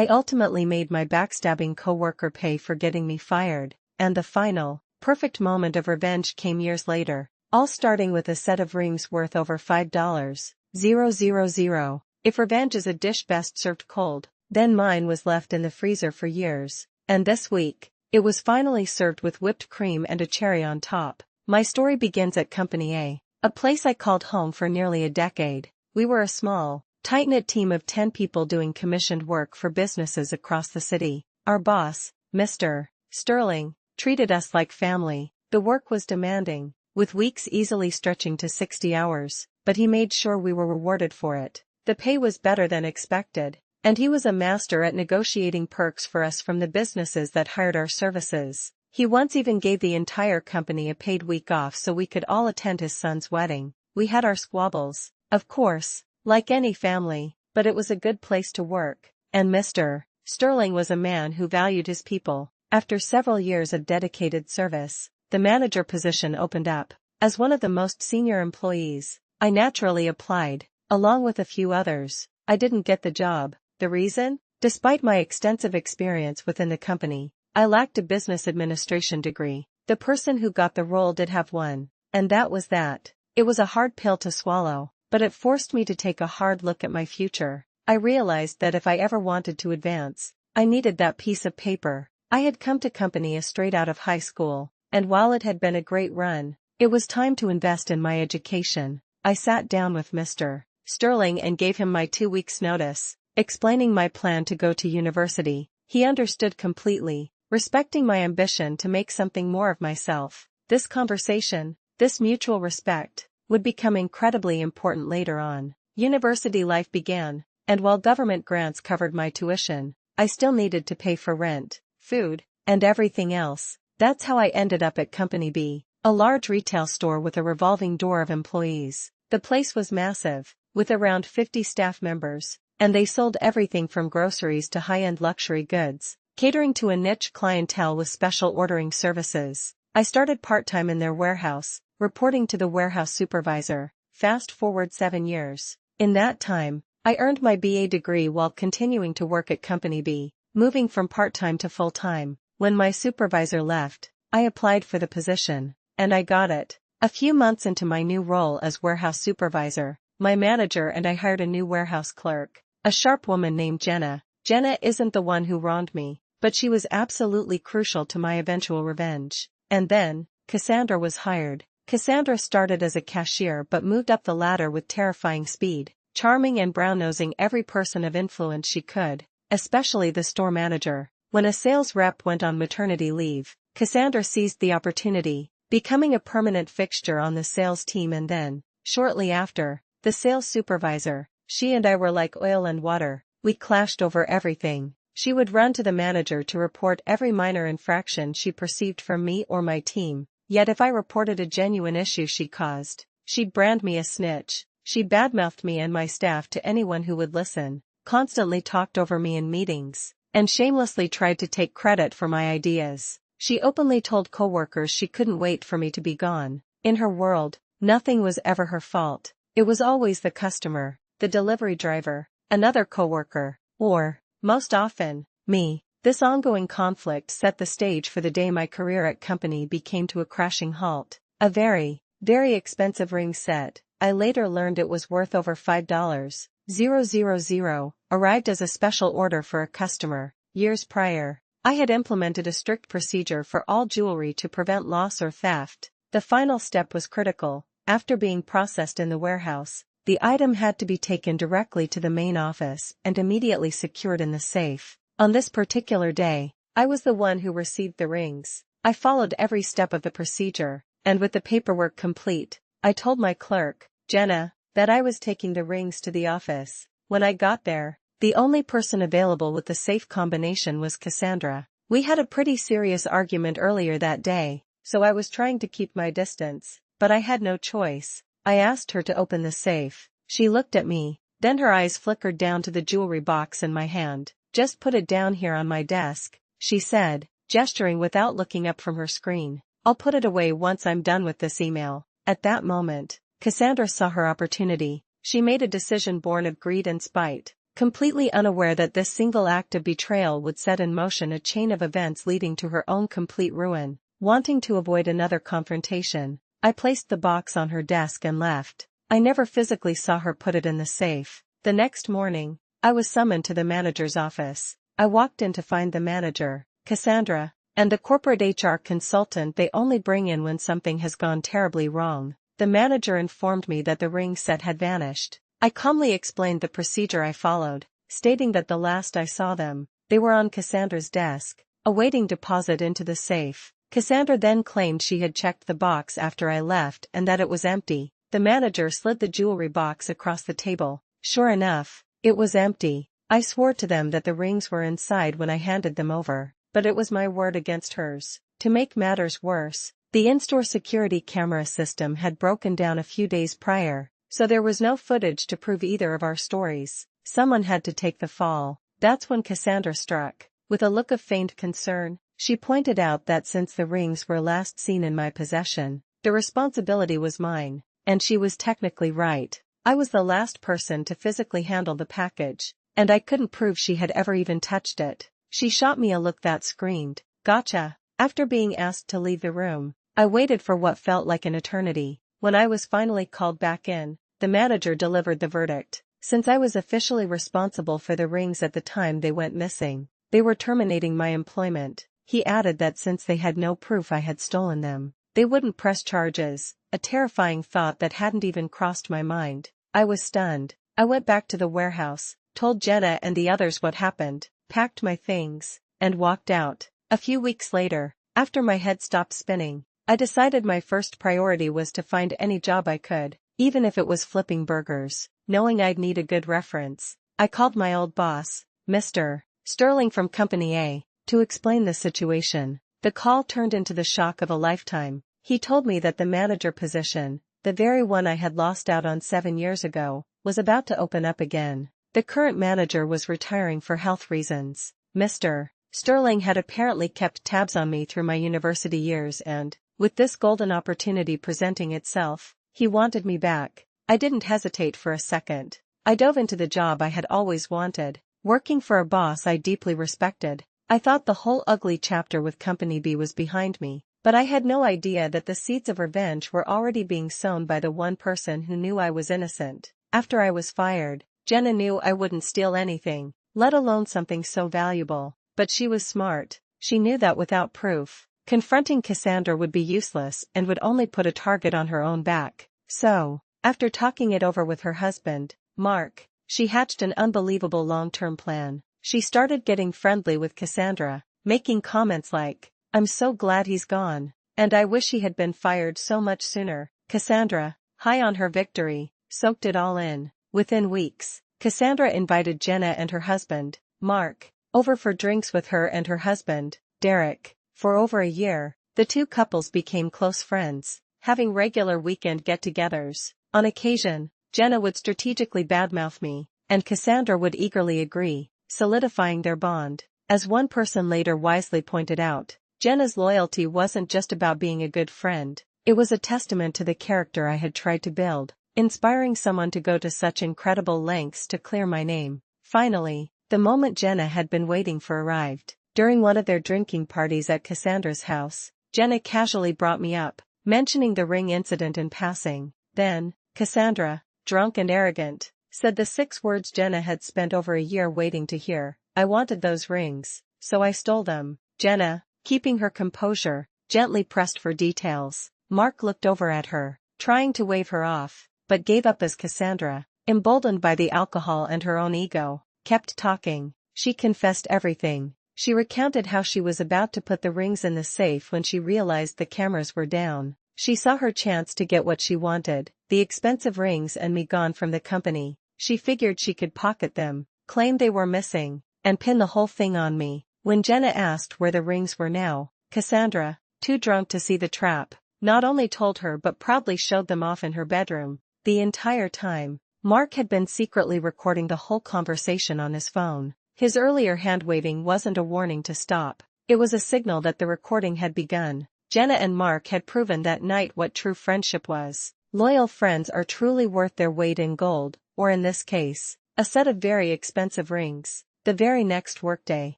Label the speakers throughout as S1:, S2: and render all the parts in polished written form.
S1: I ultimately made my backstabbing coworker pay for getting me fired, and the final, perfect moment of revenge came years later, all starting with a set of rings worth over $5,000. If revenge is a dish best served cold, then mine was left in the freezer for years, and this week, it was finally served with whipped cream and a cherry on top. My story begins at Company a place I called home for nearly a decade. We were a small, tight-knit team of 10 people doing commissioned work for businesses across the city. Our boss, Mr. Sterling, treated us like family. The work was demanding, with weeks easily stretching to 60 hours, but he made sure we were rewarded for it. The pay was better than expected, and he was a master at negotiating perks for us from the businesses that hired our services. He once even gave the entire company a paid week off so we could all attend his son's wedding. We had our squabbles, of course, like any family, but it was a good place to work, and Mr. Sterling was a man who valued his people. After several years of dedicated service, the manager position opened up. As one of the most senior employees, I naturally applied, along with a few others. I didn't get the job. The reason? Despite my extensive experience within the company, I lacked a business administration degree. The person who got the role did have one, and that was that. It was a hard pill to swallow, but it forced me to take a hard look at my future. I realized that if I ever wanted to advance, I needed that piece of paper. I had come to Company A straight out of high school, and while it had been a great run, it was time to invest in my education. I sat down with Mr. Sterling and gave him my 2 weeks' notice, explaining my plan to go to university. He understood completely, respecting my ambition to make something more of myself. This conversation, this mutual respect, would become incredibly important later on. University life began, and while government grants covered my tuition, I still needed to pay for rent, food, and everything else. That's how I ended up at Company B, a large retail store with a revolving door of employees. The place was massive, with around 50 staff members, and they sold everything from groceries to high-end luxury goods, catering to a niche clientele with special ordering services. I started part-time in their warehouse, reporting to the warehouse supervisor. Fast forward 7 years. In that time, I earned my BA degree while continuing to work at Company B, moving from part-time to full-time. When my supervisor left, I applied for the position, and I got it. A few months into my new role as warehouse supervisor, my manager and I hired a new warehouse clerk, a sharp woman named Jenna. Jenna isn't the one who wronged me, but she was absolutely crucial to my eventual revenge. And then, Cassandra was hired. Cassandra started as a cashier but moved up the ladder with terrifying speed, charming and brown-nosing every person of influence she could, especially the store manager. When a sales rep went on maternity leave, Cassandra seized the opportunity, becoming a permanent fixture on the sales team, and then, shortly after, the sales supervisor. She and I were like oil and water. We clashed over everything. She would run to the manager to report every minor infraction she perceived from me or my team, yet if I reported a genuine issue she caused, she'd brand me a snitch. She badmouthed me and my staff to anyone who would listen, constantly talked over me in meetings, and shamelessly tried to take credit for my ideas. She openly told coworkers she couldn't wait for me to be gone. In her world, nothing was ever her fault. It was always the customer, the delivery driver, another coworker, or, most often, me. This ongoing conflict set the stage for the day my career at Company B came to a crashing halt. A very, very expensive ring set, I later learned it was worth over $5,000, arrived as a special order for a customer. Years prior, I had implemented a strict procedure for all jewelry to prevent loss or theft. The final step was critical. After being processed in the warehouse, the item had to be taken directly to the main office and immediately secured in the safe. On this particular day, I was the one who received the rings. I followed every step of the procedure, and with the paperwork complete, I told my clerk, Jenna, that I was taking the rings to the office. When I got there, the only person available with the safe combination was Cassandra. We had a pretty serious argument earlier that day, so I was trying to keep my distance, but I had no choice. I asked her to open the safe. She looked at me, then her eyes flickered down to the jewelry box in my hand. Just put it down here on my desk, she said, gesturing without looking up from her screen. I'll put it away once I'm done with this email. At that moment, Cassandra saw her opportunity. She made a decision born of greed and spite. completely unaware that this single act of betrayal would set in motion a chain of events leading to her own complete ruin. Wanting to avoid another confrontation, I placed the box on her desk and left. I never physically saw her put it in the safe. The next morning, I was summoned to the manager's office. I walked in to find the manager, Cassandra, and the corporate HR consultant they only bring in when something has gone terribly wrong. The manager informed me that the ring set had vanished. I calmly explained the procedure I followed, stating that the last I saw them, they were on Cassandra's desk, awaiting deposit into the safe. Cassandra then claimed she had checked the box after I left and that it was empty. The manager slid the jewelry box across the table. Sure enough, it was empty. I swore to them that the rings were inside when I handed them over, but it was my word against hers. To make matters worse, the in-store security camera system had broken down a few days prior, so there was no footage to prove either of our stories. Someone had to take the fall. That's when Cassandra struck. With a look of feigned concern, she pointed out that since the rings were last seen in my possession, the responsibility was mine, and she was technically right. I was the last person to physically handle the package, and I couldn't prove she had ever even touched it. She shot me a look that screamed, "Gotcha." After being asked to leave the room, I waited for what felt like an eternity. When I was finally called back in, the manager delivered the verdict. Since I was officially responsible for the rings at the time they went missing, they were terminating my employment. He added that since they had no proof I had stolen them, they wouldn't press charges, a terrifying thought that hadn't even crossed my mind. I was stunned. I went back to the warehouse, told Jenna and the others what happened, packed my things, and walked out. A few weeks later, after my head stopped spinning, I decided my first priority was to find any job I could, even if it was flipping burgers. Knowing I'd need a good reference, I called my old boss, Mr. Sterling from Company A, to explain the situation. The call turned into the shock of a lifetime. He told me that the manager position, the very one I had lost out on 7 years ago, was about to open up again. The current manager was retiring for health reasons. Mr. Sterling had apparently kept tabs on me through my university years and, with this golden opportunity presenting itself, he wanted me back. I didn't hesitate for a second. I dove into the job I had always wanted, working for a boss I deeply respected. I thought the whole ugly chapter with Company B was behind me, but I had no idea that the seeds of revenge were already being sown by the one person who knew I was innocent. After I was fired, Jenna knew I wouldn't steal anything, let alone something so valuable, but she was smart. She knew that without proof, confronting Cassandra would be useless and would only put a target on her own back. So, after talking it over with her husband, Mark, she hatched an unbelievable long-term plan. She started getting friendly with Cassandra, making comments like, "I'm so glad he's gone, and I wish he had been fired so much sooner." Cassandra, high on her victory, soaked it all in. Within weeks, Cassandra invited Jenna and her husband, Mark, over for drinks with her and her husband, Derek. For over a year, the two couples became close friends, having regular weekend get-togethers. On occasion, Jenna would strategically badmouth me, and Cassandra would eagerly agree, solidifying their bond. As one person later wisely pointed out, Jenna's loyalty wasn't just about being a good friend, it was a testament to the character I had tried to build, inspiring someone to go to such incredible lengths to clear my name. Finally, the moment Jenna had been waiting for arrived. During one of their drinking parties at Cassandra's house, Jenna casually brought me up, mentioning the ring incident in passing. Then, Cassandra, drunk and arrogant, said the 6 words Jenna had spent over a year waiting to hear: "I wanted those rings, so I stole them." Jenna, keeping her composure, gently pressed for details. Mark looked over at her, trying to wave her off, but gave up as Cassandra, emboldened by the alcohol and her own ego, kept talking. She confessed everything. She recounted how she was about to put the rings in the safe when she realized the cameras were down. She saw her chance to get what she wanted, the expensive rings and me gone from the company. She figured she could pocket them, claim they were missing, and pin the whole thing on me. When Jenna asked where the rings were now, Cassandra, too drunk to see the trap, not only told her but proudly showed them off in her bedroom. The entire time, Mark had been secretly recording the whole conversation on his phone. His earlier hand-waving wasn't a warning to stop, it was a signal that the recording had begun. Jenna and Mark had proven that night what true friendship was. Loyal friends are truly worth their weight in gold, or in this case, a set of very expensive rings. The very next workday,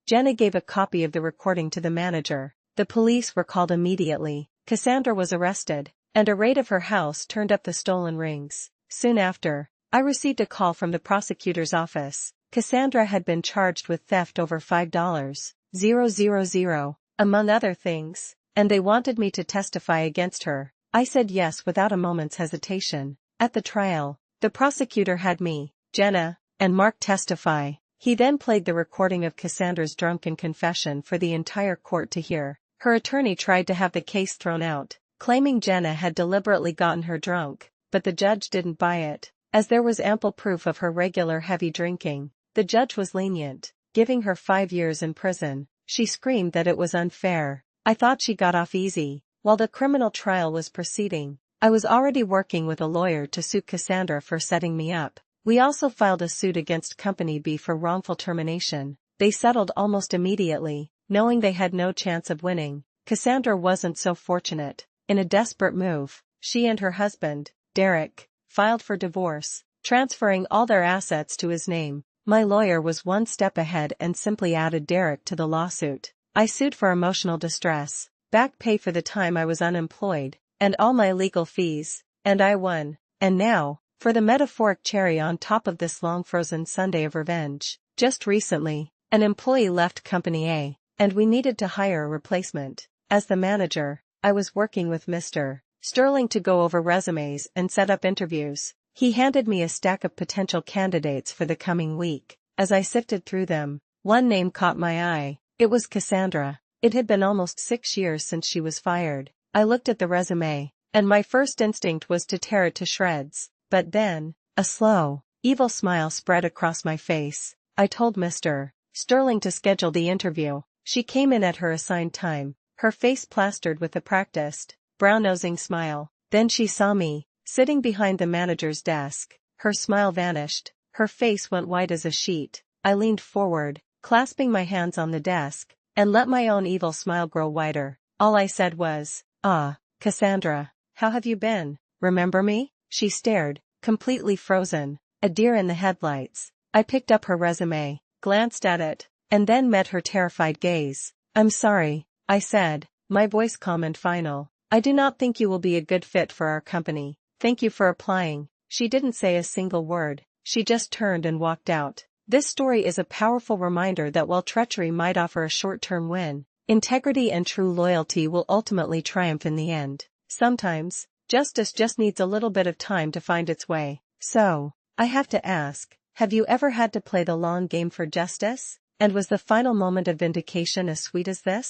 S1: Jenna gave a copy of the recording to the manager. The police were called immediately. Cassandra was arrested, and a raid of her house turned up the stolen rings. Soon after, I received a call from the prosecutor's office. Cassandra had been charged with theft over $5,000, among other things, and they wanted me to testify against her. I said yes without a moment's hesitation. At the trial, the prosecutor had me, Jenna, and Mark testify. He then played the recording of Cassandra's drunken confession for the entire court to hear. Her attorney tried to have the case thrown out, claiming Jenna had deliberately gotten her drunk, but the judge didn't buy it. As there was ample proof of her regular heavy drinking, the judge was lenient, giving her 5 years in prison. She screamed that it was unfair. I thought she got off easy. While the criminal trial was proceeding, I was already working with a lawyer to sue Cassandra for setting me up. We also filed a suit against Company B for wrongful termination. They settled almost immediately, knowing they had no chance of winning. Cassandra wasn't so fortunate. In a desperate move, she and her husband, Derek, filed for divorce, transferring all their assets to his name. My lawyer was one step ahead and simply added Derek to the lawsuit. I sued for emotional distress, back pay for the time I was unemployed, and all my legal fees, and I won. And now, for the metaphoric cherry on top of this long-frozen sundae of revenge. Just recently, an employee left Company A, and we needed to hire a replacement. As the manager, I was working with Mr. Sterling to go over resumes and set up interviews. He handed me a stack of potential candidates for the coming week. As I sifted through them, one name caught my eye. It was Cassandra. It had been almost 6 years since she was fired. I looked at the resume, and my first instinct was to tear it to shreds. But then, a slow, evil smile spread across my face. I told Mr. Sterling to schedule the interview. She came in at her assigned time, her face plastered with a practiced, brown-nosing smile. Then she saw me, sitting behind the manager's desk. Her smile vanished. Her face went white as a sheet. I leaned forward, clasping my hands on the desk, and let my own evil smile grow wider. All I said was, "Ah, Cassandra, how have you been? Remember me?" She stared, completely frozen, a deer in the headlights. I picked up her resume, glanced at it, and then met her terrified gaze. "I'm sorry," I said, my voice calm and final. "I do not think you will be a good fit for our company. Thank you for applying." She didn't say a single word. She just turned and walked out. This story is a powerful reminder that while treachery might offer a short-term win, integrity and true loyalty will ultimately triumph in the end. Sometimes, justice just needs a little bit of time to find its way. So, I have to ask, have you ever had to play the long game for justice? And was the final moment of vindication as sweet as this?